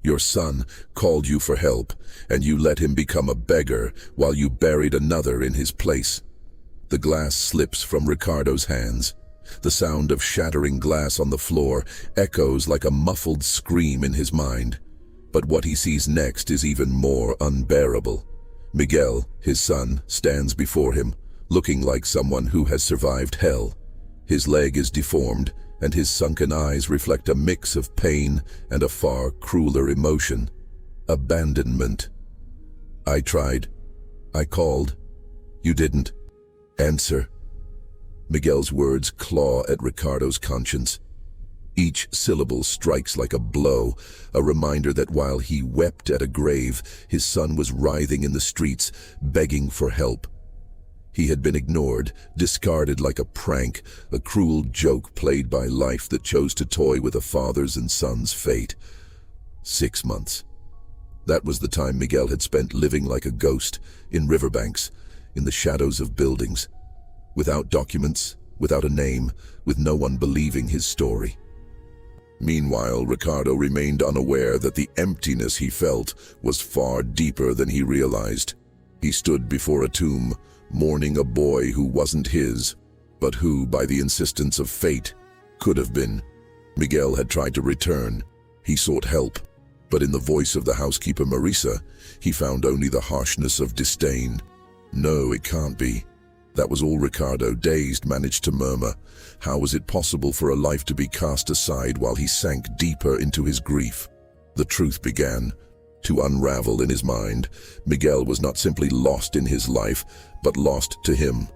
Your son called you for help, and you let him become a beggar while you buried another in his place. The glass slips from Ricardo's hands. The sound of shattering glass on the floor echoes like a muffled scream in his mind. But what he sees next is even more unbearable. Miguel, his son, stands before him, looking like someone who has survived hell. His leg is deformed, and his sunken eyes reflect a mix of pain and a far crueler emotion: abandonment. I tried. I called. You didn't answer. Miguel's words claw at Ricardo's conscience. Each syllable strikes like a blow, a reminder that while he wept at a grave, his son was writhing in the streets, begging for help. He had been ignored, discarded like a prank, a cruel joke played by life that chose to toy with a father's and son's fate. 6 months. That was the time Miguel had spent living like a ghost, in riverbanks, in the shadows of buildings, without documents, without a name, with no one believing his story. Meanwhile, Ricardo remained unaware that the emptiness he felt was far deeper than he realized. He stood before a tomb, mourning a boy who wasn't his, but who, by the insistence of fate, could have been. Miguel had tried to return. He sought help, but in the voice of the housekeeper Marisa, he found only the harshness of disdain. No, it can't be. That was all Ricardo, dazed, managed to murmur. How was it possible for a life to be cast aside while he sank deeper into his grief? The truth began to unravel in his mind. Miguel was not simply lost in his life, but lost to him.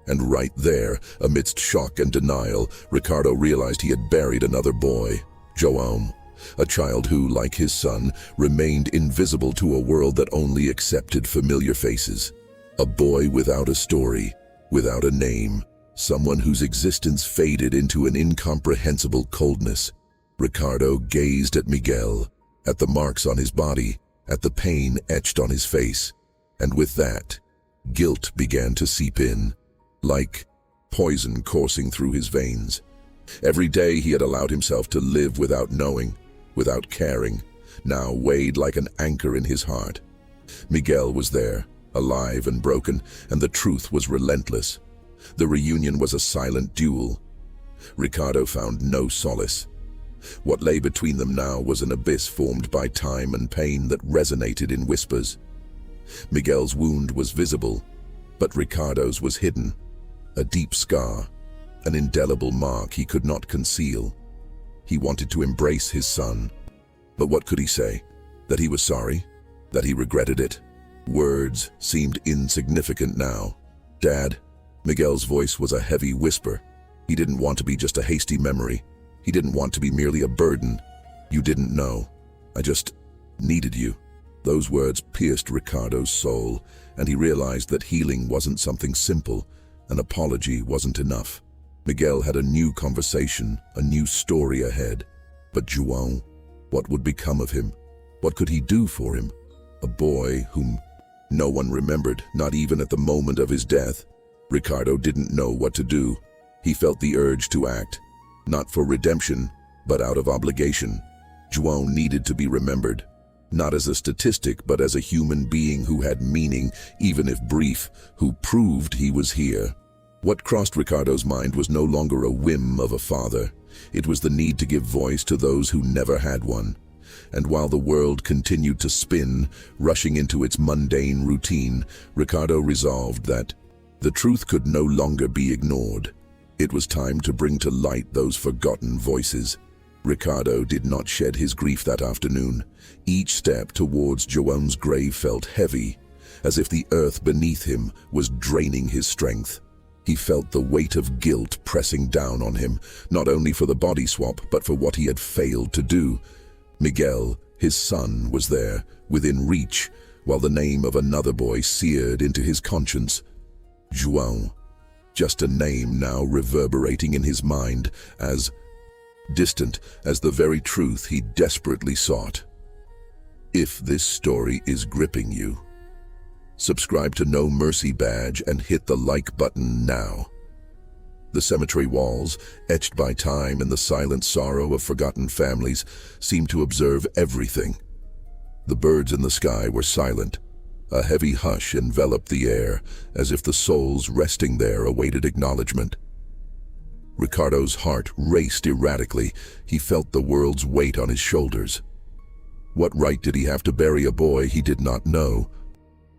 And right there, amidst shock and denial, Ricardo realized he had buried another boy, João, a child who, like his son, remained invisible to a world that only accepted familiar faces. A boy without a story, without a name, someone whose existence faded into an incomprehensible coldness. Ricardo gazed at Miguel, at the marks on his body, at the pain etched on his face, and with that, guilt began to seep in, like poison coursing through his veins. Every day he had allowed himself to live without knowing, without caring, now weighed like an anchor in his heart. Miguel was there, alive and broken, and the truth was relentless. The reunion was a silent duel. Ricardo found no solace. What lay between them now was an abyss formed by time and pain that resonated in whispers. Miguel's wound was visible, but Ricardo's was hidden. A deep scar, an indelible mark he could not conceal. He wanted to embrace his son, but what could he say? That he was sorry? That he regretted it? Words seemed insignificant now. Dad, Miguel's voice was a heavy whisper. He didn't want to be just a hasty memory. He didn't want to be merely a burden. You didn't know. I just needed you. Those words pierced Ricardo's soul, and he realized that healing wasn't something simple. An apology wasn't enough. Miguel had a new conversation, a new story ahead. But João, what would become of him? What could he do for him? A boy whom no one remembered, not even at the moment of his death. Ricardo didn't know what to do. He felt the urge to act, not for redemption, but out of obligation. João needed to be remembered, not as a statistic, but as a human being who had meaning, even if brief, who proved he was here. What crossed Ricardo's mind was no longer a whim of a father. It was the need to give voice to those who never had one. And while the world continued to spin, rushing into its mundane routine, Ricardo resolved that the truth could no longer be ignored. It was time to bring to light those forgotten voices. Ricardo did not shed his grief that afternoon. Each step towards João's grave felt heavy, as if the earth beneath him was draining his strength. He felt the weight of guilt pressing down on him, not only for the body swap, but for what he had failed to do. Miguel, his son, was there, within reach, while the name of another boy seared into his conscience. João, just a name now reverberating in his mind, as distant as the very truth he desperately sought. If this story is gripping you, subscribe to No Mercy Badge and hit the like button now. The cemetery walls, etched by time and the silent sorrow of forgotten families, seemed to observe everything. The birds in the sky were silent. A heavy hush enveloped the air, as if the souls resting there awaited acknowledgement. Ricardo's heart raced erratically. He felt the world's weight on his shoulders. What right did he have to bury a boy he did not know,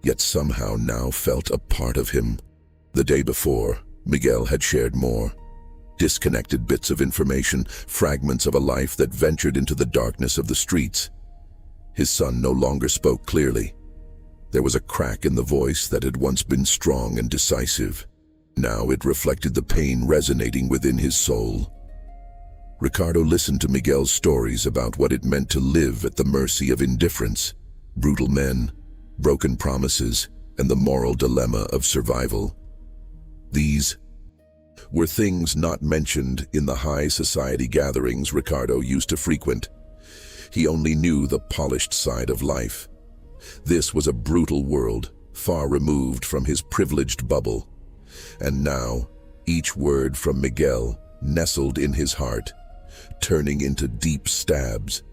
yet somehow now felt a part of him? The day before, Miguel had shared more. Disconnected bits of information, fragments of a life that ventured into the darkness of the streets. His son no longer spoke clearly. There was a crack in the voice that had once been strong and decisive. Now it reflected the pain resonating within his soul. Ricardo listened to Miguel's stories about what it meant to live at the mercy of indifference, brutal men, broken promises, and the moral dilemma of survival. These were things not mentioned in the high society gatherings Ricardo used to frequent. He only knew the polished side of life. This was a brutal world, far removed from his privileged bubble. And now, each word from Miguel nestled in his heart, turning into deep stabs.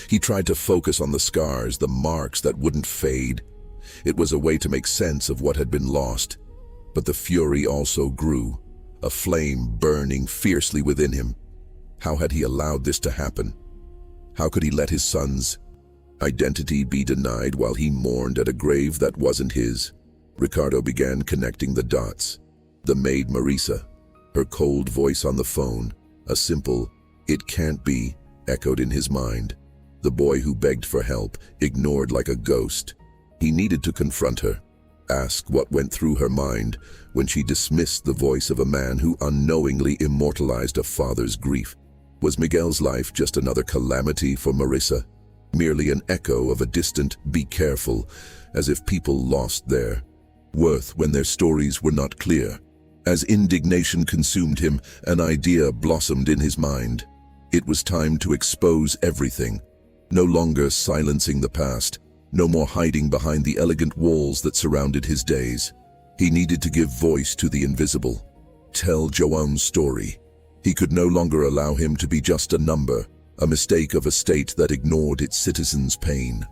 He tried to focus on the scars, the marks that wouldn't fade. It was a way to make sense of what had been lost. But the fury also grew, a flame burning fiercely within him. How had he allowed this to happen? How could he let his son's identity be denied while he mourned at a grave that wasn't his? Ricardo began connecting the dots. The maid Marisa, her cold voice on the phone, a simple, "It can't be," echoed in his mind. The boy who begged for help, ignored like a ghost. He needed to confront her, ask what went through her mind when she dismissed the voice of a man who unknowingly immortalized a father's grief. Was Miguel's life just another calamity for Marisa? Merely an echo of a distant "be careful," as if people lost their worth when their stories were not clear. As indignation consumed him, an idea blossomed in his mind. It was time to expose everything. No longer silencing the past, no more hiding behind the elegant walls that surrounded his days. He needed to give voice to the invisible. Tell João's story. He could no longer allow him to be just a number, a mistake of a state that ignored its citizens' pain.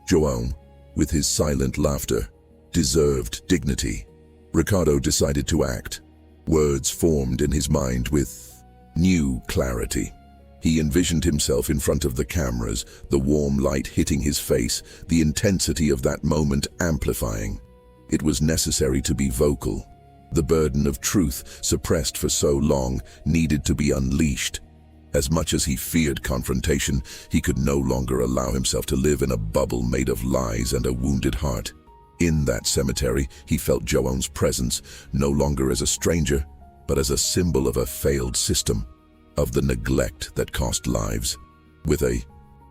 João, with his silent laughter, deserved dignity. Ricardo decided to act. Words formed in his mind with new clarity. He envisioned himself in front of the cameras, the warm light hitting his face, the intensity of that moment amplifying. It was necessary to be vocal. The burden of truth, suppressed for so long, needed to be unleashed. As much as he feared confrontation, he could no longer allow himself to live in a bubble made of lies and a wounded heart. In that cemetery, he felt João's presence, no longer as a stranger, but as a symbol of a failed system, of the neglect that cost lives. With a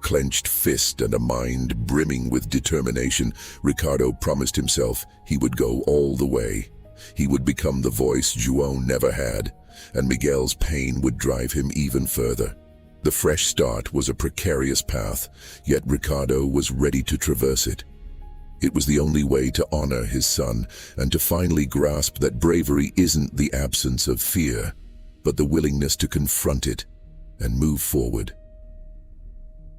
clenched fist and a mind brimming with determination, Ricardo promised himself he would go all the way. He would become the voice João never had, and Miguel's pain would drive him even further. The fresh start was a precarious path, yet Ricardo was ready to traverse it. It was the only way to honor his son and to finally grasp that bravery isn't the absence of fear, but the willingness to confront it and move forward.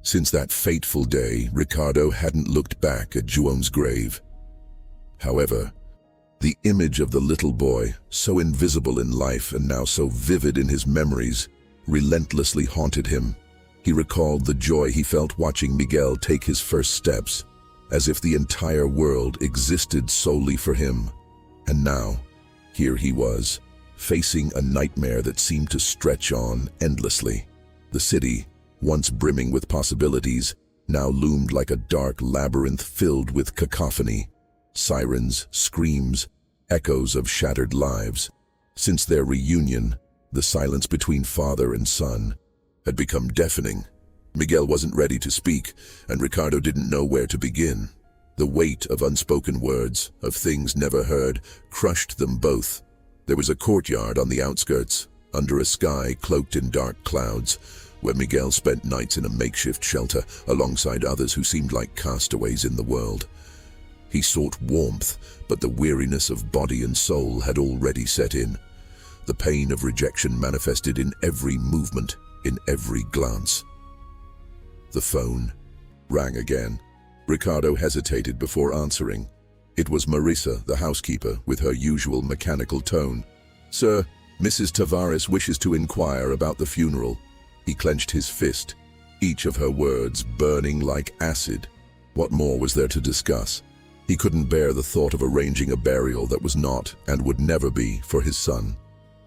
Since that fateful day, Ricardo hadn't looked back at João's grave. However, the image of the little boy, so invisible in life and now so vivid in his memories, relentlessly haunted him. He recalled the joy he felt watching Miguel take his first steps, as if the entire world existed solely for him. And now, here he was, facing a nightmare that seemed to stretch on endlessly. The city, once brimming with possibilities, now loomed like a dark labyrinth filled with cacophony. Sirens, screams, echoes of shattered lives. Since their reunion, the silence between father and son had become deafening. Miguel wasn't ready to speak, and Ricardo didn't know where to begin. The weight of unspoken words, of things never heard, crushed them both. There was a courtyard on the outskirts, under a sky cloaked in dark clouds, where Miguel spent nights in a makeshift shelter alongside others who seemed like castaways in the world. He sought warmth, but the weariness of body and soul had already set in. The pain of rejection manifested in every movement, in every glance. The phone rang again. Ricardo hesitated before answering. It was Marissa, the housekeeper, with her usual mechanical tone. "Sir, Mrs. Tavares wishes to inquire about the funeral." He clenched his fist, each of her words burning like acid. What more was there to discuss? He couldn't bear the thought of arranging a burial that was not, and would never be, for his son.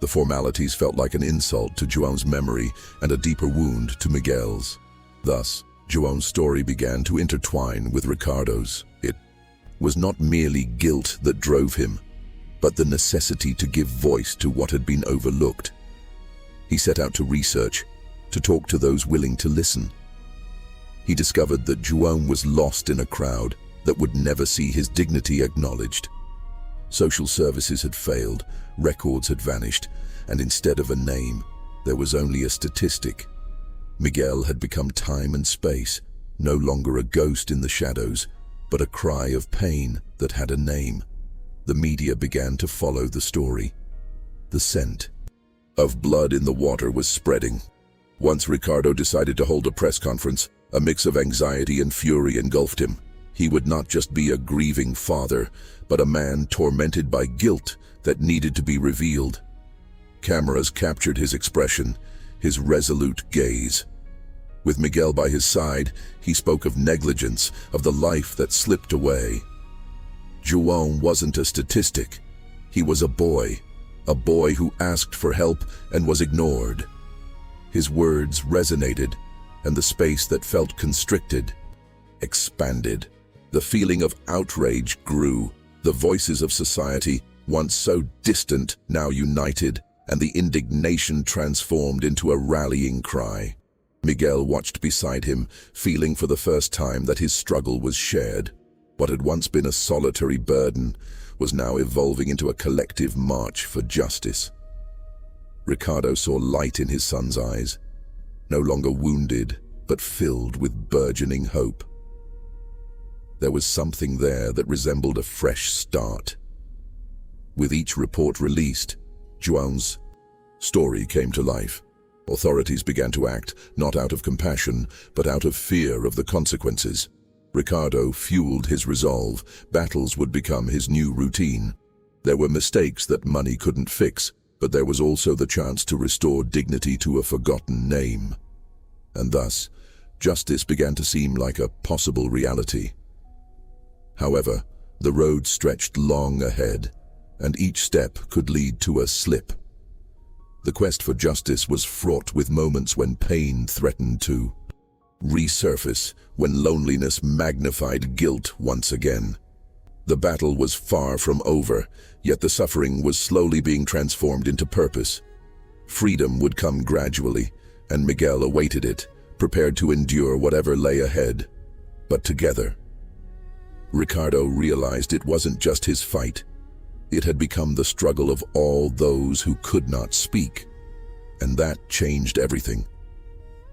The formalities felt like an insult to João's memory and a deeper wound to Miguel's. Thus, João's story began to intertwine with Ricardo's. It was not merely guilt that drove him, but the necessity to give voice to what had been overlooked. He set out to research, to talk to those willing to listen. He discovered that João was lost in a crowd that would never see his dignity acknowledged. Social services had failed, records had vanished, and instead of a name, there was only a statistic. Miguel had become time and space, no longer a ghost in the shadows, but a cry of pain that had a name. The media began to follow the story. The scent of blood in the water was spreading. Once Ricardo decided to hold a press conference, a mix of anxiety and fury engulfed him. He would not just be a grieving father, but a man tormented by guilt that needed to be revealed. Cameras captured his expression, his resolute gaze. With Miguel by his side, he spoke of negligence, of the life that slipped away. João wasn't a statistic. He was a boy who asked for help and was ignored. His words resonated, and the space that felt constricted expanded. The feeling of outrage grew. The voices of society, once so distant, now united, and the indignation transformed into a rallying cry. Miguel watched beside him, feeling for the first time that his struggle was shared. What had once been a solitary burden was now evolving into a collective march for justice. Ricardo saw light in his son's eyes, no longer wounded, but filled with burgeoning hope. There was something there that resembled a fresh start. With each report released, João's story came to life. Authorities began to act, not out of compassion, but out of fear of the consequences. Ricardo fueled his resolve. Battles would become his new routine. There were mistakes that money couldn't fix, but there was also the chance to restore dignity to a forgotten name. And thus, justice began to seem like a possible reality. However, the road stretched long ahead, and each step could lead to a slip. The quest for justice was fraught with moments when pain threatened to resurface, when loneliness magnified guilt once again. The battle was far from over, yet the suffering was slowly being transformed into purpose. Freedom would come gradually, and Miguel awaited it, prepared to endure whatever lay ahead. But together, Ricardo realized it wasn't just his fight. It had become the struggle of all those who could not speak. And that changed everything.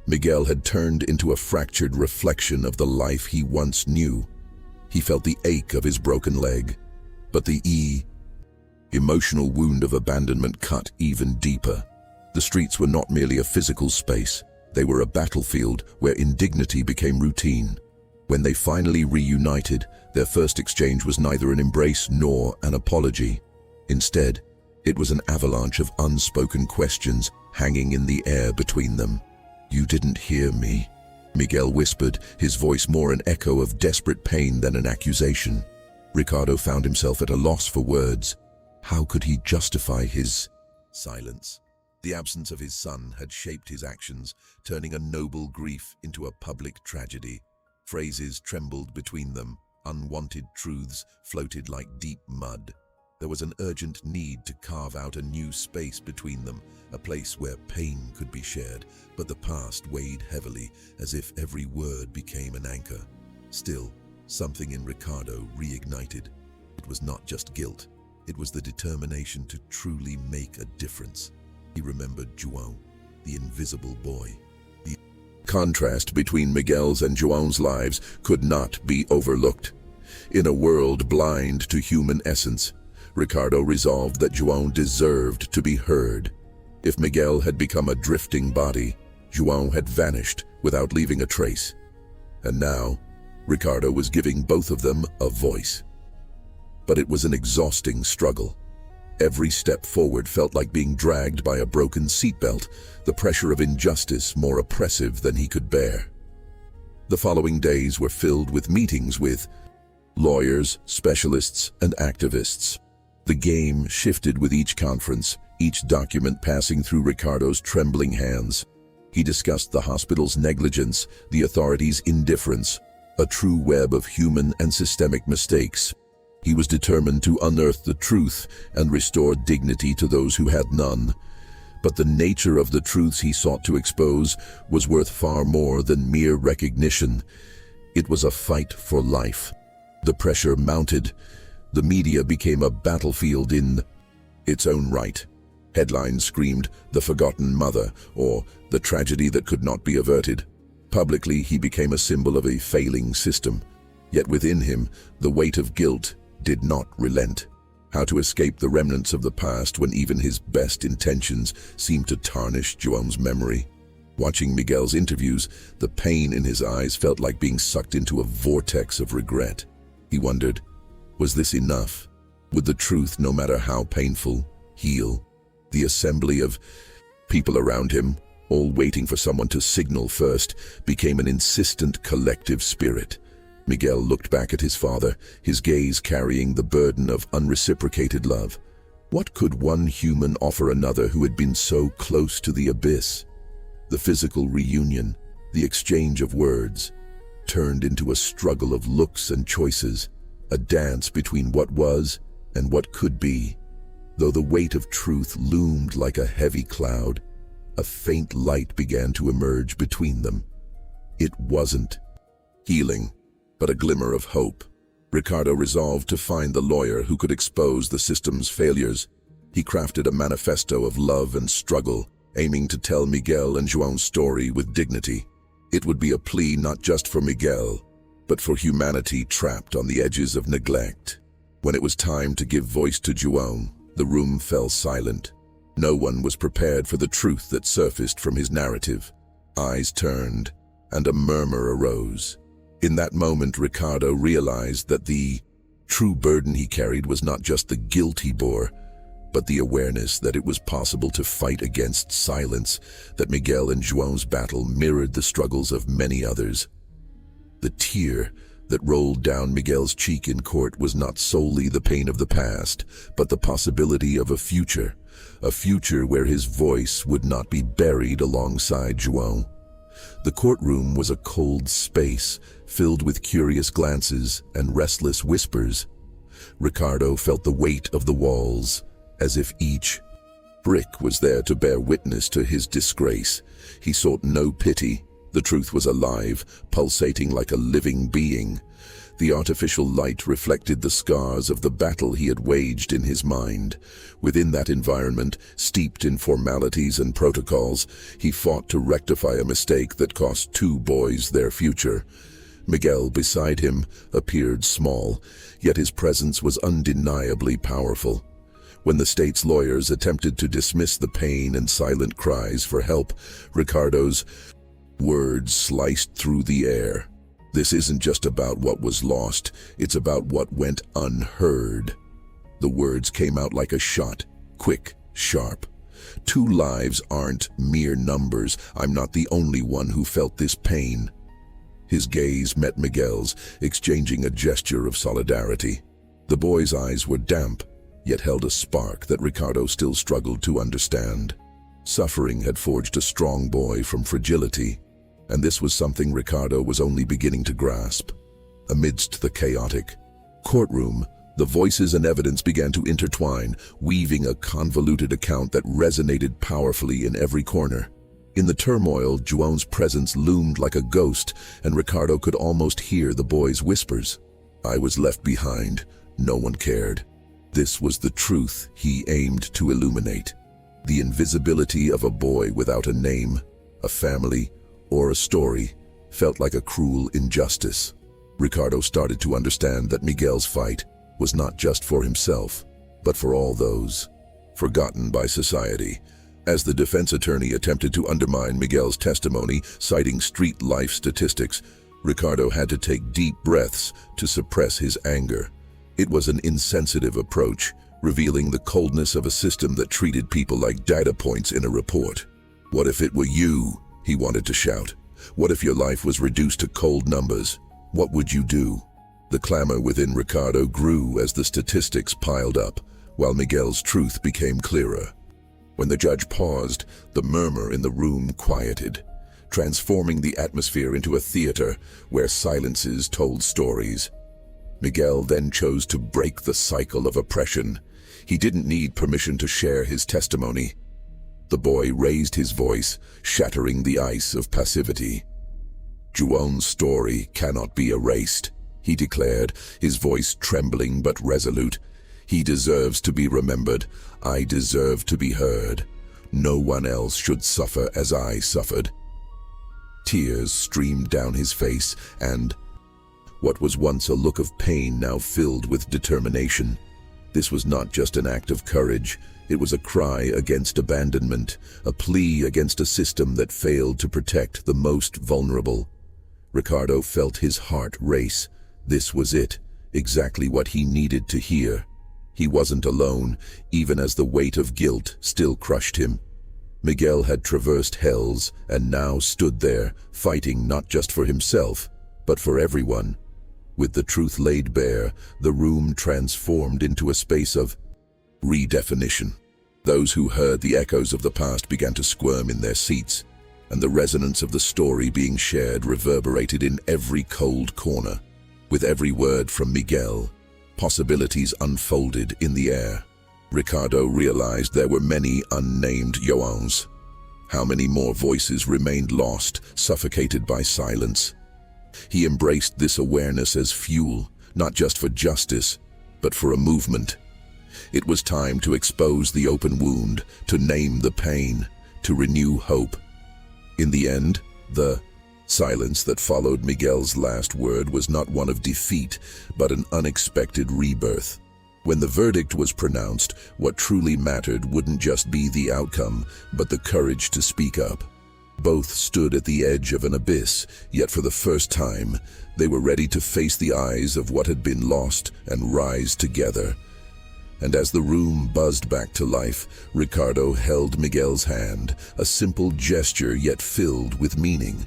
Miguel had turned into a fractured reflection of the life he once knew. He felt the ache of his broken leg, but the emotional wound of abandonment cut even deeper. The streets were not merely a physical space. They were a battlefield where indignity became routine. When they finally reunited, their first exchange was neither an embrace nor an apology. Instead, it was an avalanche of unspoken questions hanging in the air between them. "You didn't hear me," Miguel whispered, his voice more an echo of desperate pain than an accusation. Ricardo found himself at a loss for words. How could he justify his silence? The absence of his son had shaped his actions, turning a noble grief into a public tragedy. Phrases trembled between them. Unwanted truths floated like deep mud. There was an urgent need to carve out a new space between them, a place where pain could be shared, but the past weighed heavily, as if every word became an anchor. Still, something in Ricardo reignited. It was not just guilt. It was the determination to truly make a difference. He remembered João, the invisible boy. The contrast between Miguel's and João's lives could not be overlooked. In a world blind to human essence, Ricardo resolved that João deserved to be heard. If Miguel had become a drifting body, João had vanished without leaving a trace. And now, Ricardo was giving both of them a voice. But it was an exhausting struggle. Every step forward felt like being dragged by a broken seatbelt, the pressure of injustice more oppressive than he could bear. The following days were filled with meetings with lawyers, specialists, and activists. The game shifted with each conference, each document passing through Ricardo's trembling hands. He discussed the hospital's negligence, the authorities' indifference, a true web of human and systemic mistakes. He was determined to unearth the truth and restore dignity to those who had none. But the nature of the truths he sought to expose was worth far more than mere recognition. It was a fight for life. The pressure mounted. The media became a battlefield in its own right. Headlines screamed, "The Forgotten Mother," or "The Tragedy That Could Not Be Averted." Publicly, he became a symbol of a failing system. Yet within him, the weight of guilt did not relent. How to escape the remnants of the past when even his best intentions seemed to tarnish João's memory? Watching Miguel's interviews, the pain in his eyes felt like being sucked into a vortex of regret. He wondered, was this enough? Would the truth, no matter how painful, heal? The assembly of people around him, all waiting for someone to signal first, became an insistent collective spirit. Miguel looked back at his father, his gaze carrying the burden of unreciprocated love. What could one human offer another who had been so close to the abyss? The physical reunion, the exchange of words, turned into a struggle of looks and choices, a dance between what was and what could be. Though the weight of truth loomed like a heavy cloud, a faint light began to emerge between them. It wasn't healing, but a glimmer of hope. Ricardo resolved to find the lawyer who could expose the system's failures. He crafted a manifesto of love and struggle, aiming to tell Miguel and João's story with dignity. It would be a plea not just for Miguel, but for humanity trapped on the edges of neglect. When it was time to give voice to João, the room fell silent. No one was prepared for the truth that surfaced from his narrative. Eyes turned, and a murmur arose. In that moment, Ricardo realized that the true burden he carried was not just the guilt he bore, but the awareness that it was possible to fight against silence, that Miguel and João's battle mirrored the struggles of many others. The tear that rolled down Miguel's cheek in court was not solely the pain of the past, but the possibility of a future where his voice would not be buried alongside João. The courtroom was a cold space, filled with curious glances and restless whispers. Ricardo felt the weight of the walls, as if each brick was there to bear witness to his disgrace. He sought no pity. The truth was alive, pulsating like a living being. The artificial light reflected the scars of the battle he had waged in his mind. Within that environment, steeped in formalities and protocols, he fought to rectify a mistake that cost two boys their future. Miguel, beside him, appeared small, yet his presence was undeniably powerful. When the state's lawyers attempted to dismiss the pain and silent cries for help, Ricardo's words sliced through the air. This isn't just about what was lost, it's about what went unheard. The words came out like a shot, quick, sharp. Two lives aren't mere numbers. I'm not the only one who felt this pain. His gaze met Miguel's, exchanging a gesture of solidarity. The boy's eyes were damp, yet held a spark that Ricardo still struggled to understand. Suffering had forged a strong boy from fragility, and this was something Ricardo was only beginning to grasp. Amidst the chaotic courtroom, the voices and evidence began to intertwine, weaving a convoluted account that resonated powerfully in every corner. In the turmoil, João's presence loomed like a ghost, and Ricardo could almost hear the boy's whispers. I was left behind. No one cared. This was the truth he aimed to illuminate. The invisibility of a boy without a name, a family, or a story felt like a cruel injustice. Ricardo started to understand that Miguel's fight was not just for himself, but for all those forgotten by society. As the defense attorney attempted to undermine Miguel's testimony, citing street life statistics, Ricardo had to take deep breaths to suppress his anger. It was an insensitive approach, revealing the coldness of a system that treated people like data points in a report. What if it were you? He wanted to shout. What if your life was reduced to cold numbers? What would you do? The clamor within Ricardo grew as the statistics piled up, while Miguel's truth became clearer. When the judge paused, the murmur in the room quieted, transforming the atmosphere into a theater where silences told stories. Miguel then chose to break the cycle of oppression. He didn't need permission to share his testimony. The boy raised his voice, shattering the ice of passivity. João's story cannot be erased, he declared, his voice trembling but resolute. He deserves to be remembered. I deserve to be heard. No one else should suffer as I suffered. Tears streamed down his face, and what was once a look of pain now filled with determination. This was not just an act of courage. It was a cry against abandonment, a plea against a system that failed to protect the most vulnerable. Ricardo felt his heart race. This was it, exactly what he needed to hear. He wasn't alone, even as the weight of guilt still crushed him. Miguel had traversed hells and now stood there, fighting not just for himself, but for everyone. With the truth laid bare, the room transformed into a space of redefinition. Those who heard the echoes of the past began to squirm in their seats, and the resonance of the story being shared reverberated in every cold corner. With every word from Miguel, possibilities unfolded in the air. Ricardo realized there were many unnamed Joãos. How many more voices remained lost, suffocated by silence? He embraced this awareness as fuel, not just for justice, but for a movement. It was time to expose the open wound, to name the pain, to renew hope. In the end, the silence that followed Miguel's last word was not one of defeat, but an unexpected rebirth. When the verdict was pronounced, what truly mattered wouldn't just be the outcome, but the courage to speak up. Both stood at the edge of an abyss, yet for the first time, they were ready to face the eyes of what had been lost and rise together. And as the room buzzed back to life, Ricardo held Miguel's hand, a simple gesture yet filled with meaning.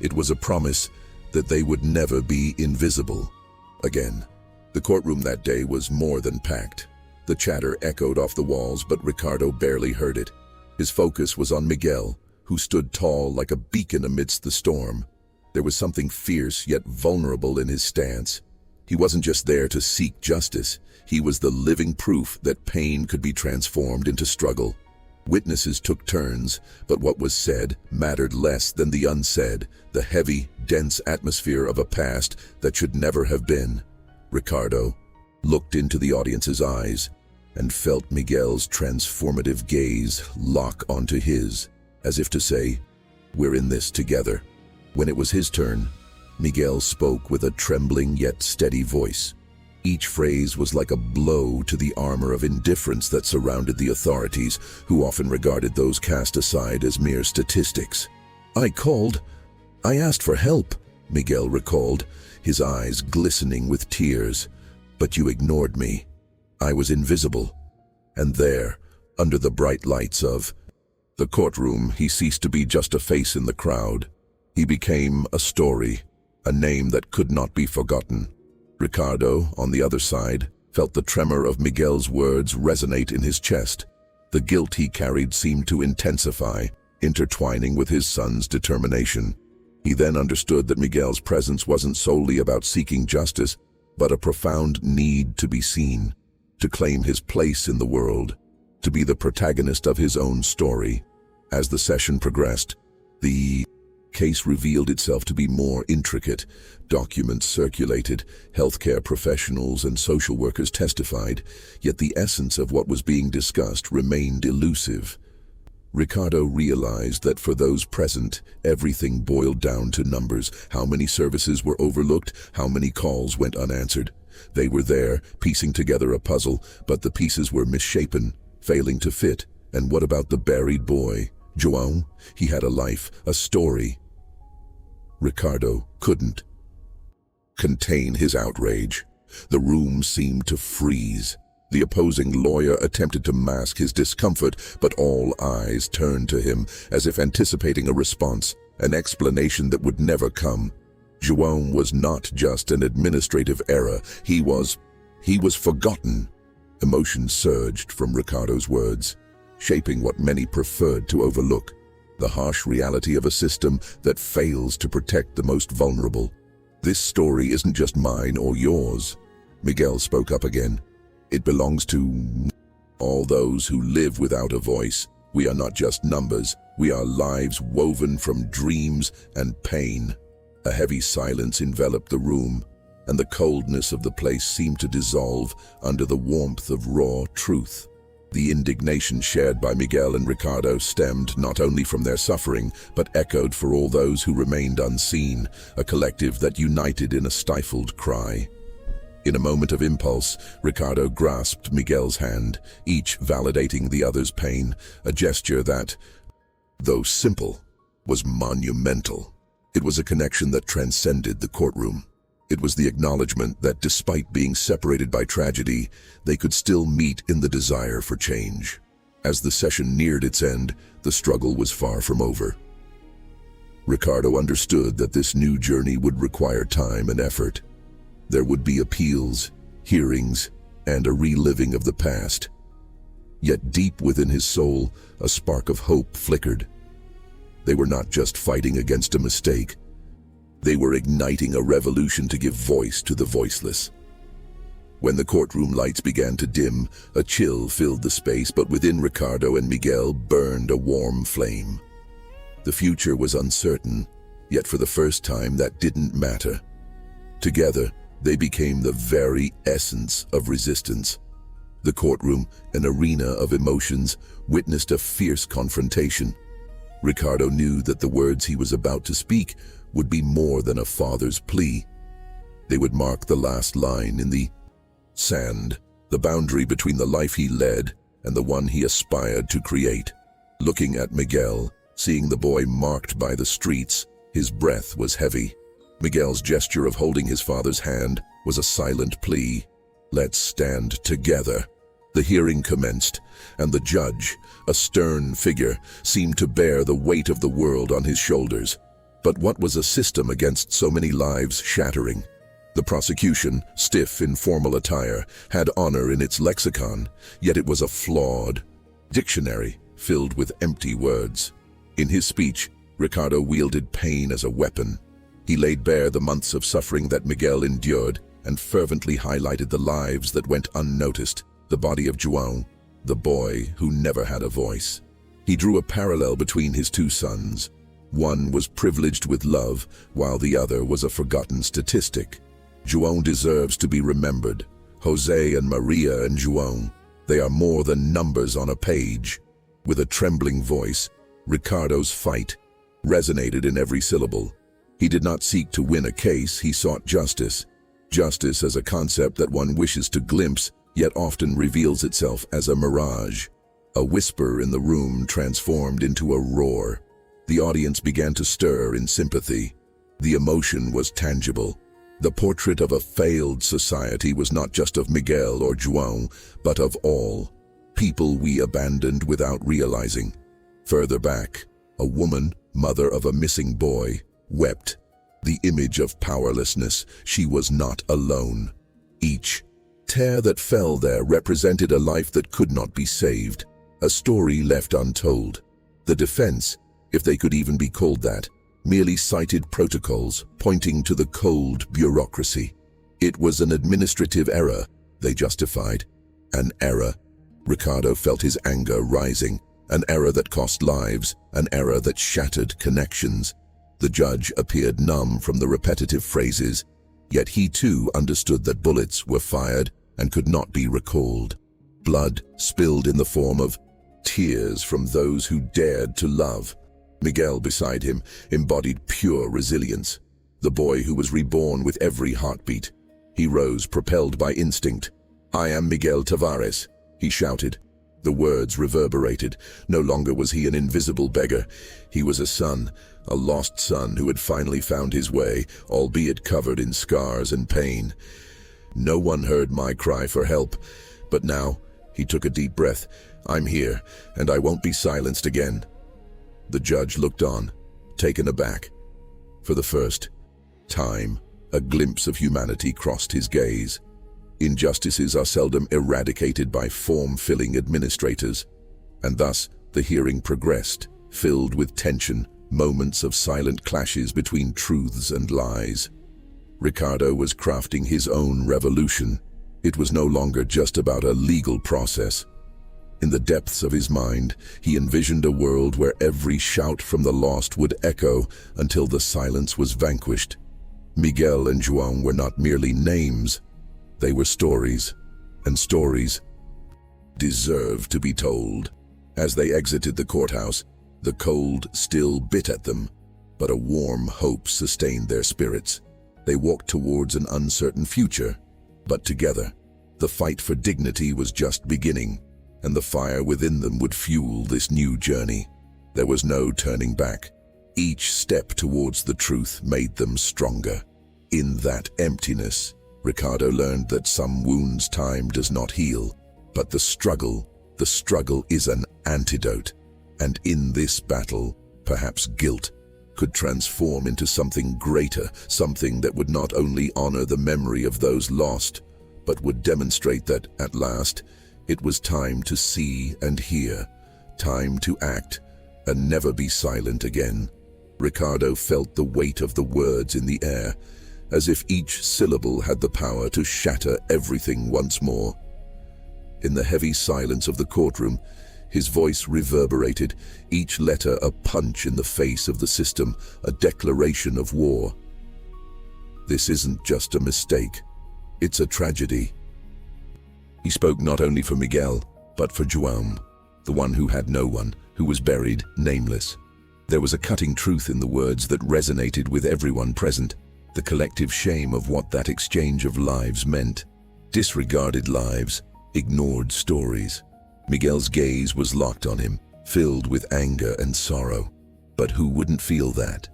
It was a promise that they would never be invisible again. The courtroom that day was more than packed. The chatter echoed off the walls, but Ricardo barely heard it. His focus was on Miguel, who stood tall like a beacon amidst the storm. There was something fierce yet vulnerable in his stance. He wasn't just there to seek justice. He was the living proof that pain could be transformed into struggle. Witnesses took turns, but what was said mattered less than the unsaid, the heavy, dense atmosphere of a past that should never have been. Ricardo looked into the audience's eyes and felt Miguel's transformative gaze lock onto his, as if to say, "We're in this together." When it was his turn, Miguel spoke with a trembling yet steady voice. Each phrase was like a blow to the armor of indifference that surrounded the authorities, who often regarded those cast aside as mere statistics. I asked for help," Miguel recalled, his eyes glistening with tears. "But you ignored me. I was invisible." And there, under the bright lights of the courtroom, he ceased to be just a face in the crowd. He became a story, a name that could not be forgotten. Ricardo, on the other side, felt the tremor of Miguel's words resonate in his chest. The guilt he carried seemed to intensify, intertwining with his son's determination. He then understood that Miguel's presence wasn't solely about seeking justice, but a profound need to be seen, to claim his place in the world, to be the protagonist of his own story. As the session progressed, the case revealed itself to be more intricate. Documents circulated, healthcare professionals and social workers testified, yet the essence of what was being discussed remained elusive. Ricardo realized that for those present, everything boiled down to numbers. How many services were overlooked, how many calls went unanswered. They were there, piecing together a puzzle, but the pieces were misshapen, failing to fit. And what about the buried boy? João? He had a life, a story. Ricardo couldn't contain his outrage. The room seemed to freeze. The opposing lawyer attempted to mask his discomfort, but all eyes turned to him, as if anticipating a response, an explanation that would never come. João was not just an administrative error, he was forgotten. Emotion surged from Ricardo's words, shaping what many preferred to overlook, the harsh reality of a system that fails to protect the most vulnerable. This story isn't just mine or yours. Miguel spoke up again. It belongs to all those who live without a voice. We are not just numbers, we are lives woven from dreams and pain. A heavy silence enveloped the room, and the coldness of the place seemed to dissolve under the warmth of raw truth. The indignation shared by Miguel and Ricardo stemmed not only from their suffering, but echoed for all those who remained unseen, a collective that united in a stifled cry. In a moment of impulse, Ricardo grasped Miguel's hand, each validating the other's pain, a gesture that, though simple, was monumental. It was a connection that transcended the courtroom. It was the acknowledgement that despite being separated by tragedy, they could still meet in the desire for change. As the session neared its end, the struggle was far from over. Ricardo understood that this new journey would require time and effort. There would be appeals, hearings, and a reliving of the past. Yet deep within his soul, a spark of hope flickered. They were not just fighting against a mistake. They were igniting a revolution to give voice to the voiceless. When the courtroom lights began to dim, a chill filled the space, but within Ricardo and Miguel burned a warm flame. The future was uncertain, yet for the first time that didn't matter. Together, they became the very essence of resistance. The courtroom, an arena of emotions, witnessed a fierce confrontation. Ricardo knew that the words he was about to speak would be more than a father's plea. They would mark the last line in the sand, the boundary between the life he led and the one he aspired to create. Looking at Miguel, seeing the boy marked by the streets, his breath was heavy. Miguel's gesture of holding his father's hand was a silent plea. Let's stand together. The hearing commenced, and the judge, a stern figure, seemed to bear the weight of the world on his shoulders. But what was a system against so many lives shattering? The prosecution, stiff in formal attire, had honor in its lexicon, yet it was a flawed dictionary filled with empty words. In his speech, Ricardo wielded pain as a weapon. He laid bare the months of suffering that Miguel endured and fervently highlighted the lives that went unnoticed, the body of João, the boy who never had a voice. He drew a parallel between his two sons. One was privileged with love, while the other was a forgotten statistic. João deserves to be remembered. José and Maria and João, they are more than numbers on a page. With a trembling voice, Ricardo's fight resonated in every syllable. He did not seek to win a case, he sought justice. Justice as a concept that one wishes to glimpse, yet often reveals itself as a mirage. A whisper in the room transformed into a roar. The audience began to stir in sympathy. The emotion was tangible. The portrait of a failed society was not just of Miguel or João, but of all. People we abandoned without realizing. Further back, a woman, mother of a missing boy, wept. The image of powerlessness, she was not alone. Each tear that fell there represented a life that could not be saved, a story left untold. The defense, if they could even be called that, merely cited protocols pointing to the cold bureaucracy. It was an administrative error, they justified. An error. Ricardo felt his anger rising. An error that cost lives, an error that shattered connections. The judge appeared numb from the repetitive phrases, yet he too understood that bullets were fired and could not be recalled. Blood spilled in the form of tears from those who dared to love. Miguel beside him embodied pure resilience, the boy who was reborn with every heartbeat. He rose, propelled by instinct. "I am Miguel Tavares," he shouted. The words reverberated. No longer was he an invisible beggar. He was a son, a lost son who had finally found his way, albeit covered in scars and pain. No one heard my cry for help, but now he took a deep breath. I'm here, and I won't be silenced again. The judge looked on, taken aback. For the first time, a glimpse of humanity crossed his gaze. Injustices are seldom eradicated by form-filling administrators, and thus the hearing progressed, filled with tension, moments of silent clashes between truths and lies. Ricardo was crafting his own revolution. It was no longer just about a legal process. In the depths of his mind, he envisioned a world where every shout from the lost would echo until the silence was vanquished. Miguel and João were not merely names. They were stories, and stories deserve to be told. As they exited the courthouse, the cold still bit at them, but a warm hope sustained their spirits. They walked towards an uncertain future, but together. The fight for dignity was just beginning, and the fire within them would fuel this new journey. There was no turning back. Each step towards the truth made them stronger. In that emptiness, Ricardo learned that some wounds time does not heal, but the struggle is an antidote. And in this battle, perhaps guilt could transform into something greater, something that would not only honor the memory of those lost, but would demonstrate that, at last, it was time to see and hear, time to act, and never be silent again. Ricardo felt the weight of the words in the air, as if each syllable had the power to shatter everything once more. In the heavy silence of the courtroom, his voice reverberated, each letter a punch in the face of the system, a declaration of war. This isn't just a mistake, it's a tragedy. He spoke not only for Miguel, but for João, the one who had no one, who was buried, nameless. There was a cutting truth in the words that resonated with everyone present. The collective shame of what that exchange of lives meant. Disregarded lives, ignored stories. Miguel's gaze was locked on him, filled with anger and sorrow. But who wouldn't feel that?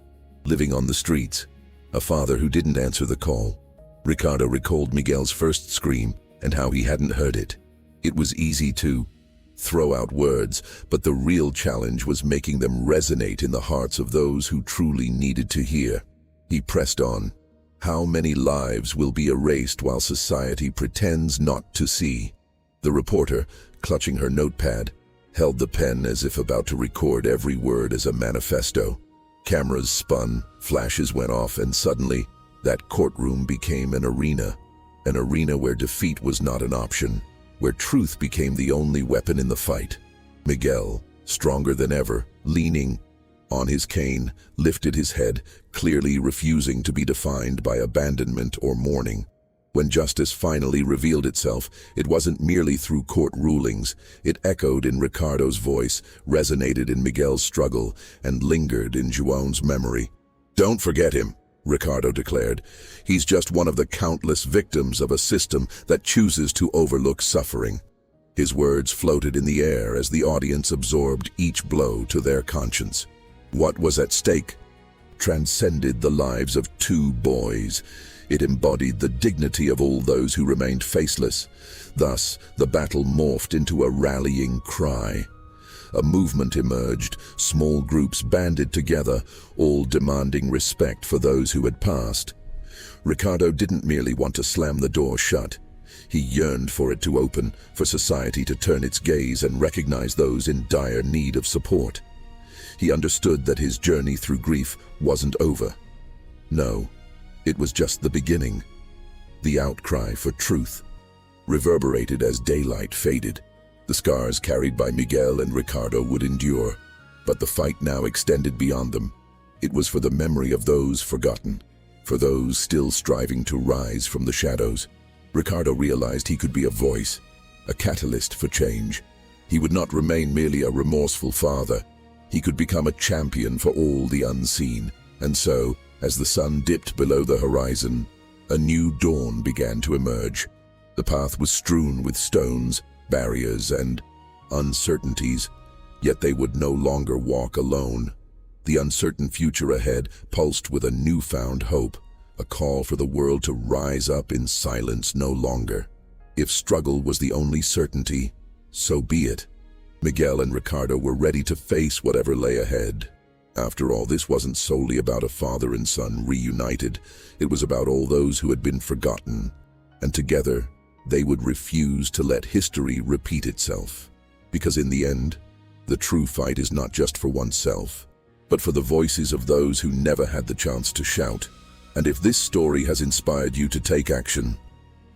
Living on the streets, a father who didn't answer the call. Ricardo recalled Miguel's first scream and how he hadn't heard it. It was easy to throw out words, but the real challenge was making them resonate in the hearts of those who truly needed to hear. He pressed on. How many lives will be erased while society pretends not to see? The reporter, clutching her notepad, held the pen as if about to record every word as a manifesto. Cameras spun, flashes went off, and suddenly, that courtroom became an arena where defeat was not an option, where truth became the only weapon in the fight. Miguel, stronger than ever, leaning on his cane, lifted his head, clearly refusing to be defined by abandonment or mourning. When justice finally revealed itself, it wasn't merely through court rulings. It echoed in Ricardo's voice, resonated in Miguel's struggle, and lingered in João's memory. "Don't forget him," Ricardo declared. "He's just one of the countless victims of a system that chooses to overlook suffering." His words floated in the air as the audience absorbed each blow to their conscience. What was at stake transcended the lives of two boys. It embodied the dignity of all those who remained faceless. Thus, the battle morphed into a rallying cry. A movement emerged, small groups banded together, all demanding respect for those who had passed. Ricardo didn't merely want to slam the door shut. He yearned for it to open, for society to turn its gaze and recognize those in dire need of support. He understood that his journey through grief wasn't over. No, it was just the beginning. The outcry for truth reverberated as daylight faded. The scars carried by Miguel and Ricardo would endure, but the fight now extended beyond them. It was for the memory of those forgotten, for those still striving to rise from the shadows. Ricardo realized he could be a voice, a catalyst for change. He would not remain merely a remorseful father. He could become a champion for all the unseen. And so, as the sun dipped below the horizon, a new dawn began to emerge. The path was strewn with stones, barriers, and uncertainties, yet they would no longer walk alone. The uncertain future ahead pulsed with a newfound hope, a call for the world to rise up in silence no longer. If struggle was the only certainty, so be it. Miguel and Ricardo were ready to face whatever lay ahead. After all, this wasn't solely about a father and son reunited. It was about all those who had been forgotten, and together they would refuse to let history repeat itself. Because in the end, the true fight is not just for oneself, but for the voices of those who never had the chance to shout. And if this story has inspired you to take action,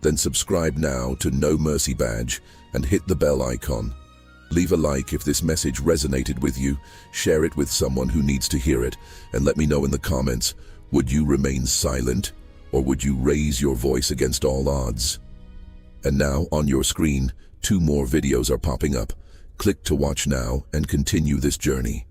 then subscribe now to No Mercy Badge and hit the bell icon. Leave a like if this message resonated with you, share it with someone who needs to hear it, and let me know in the comments, would you remain silent, or would you raise your voice against all odds? And now, on your screen, 2 more videos are popping up. Click to watch now and continue this journey.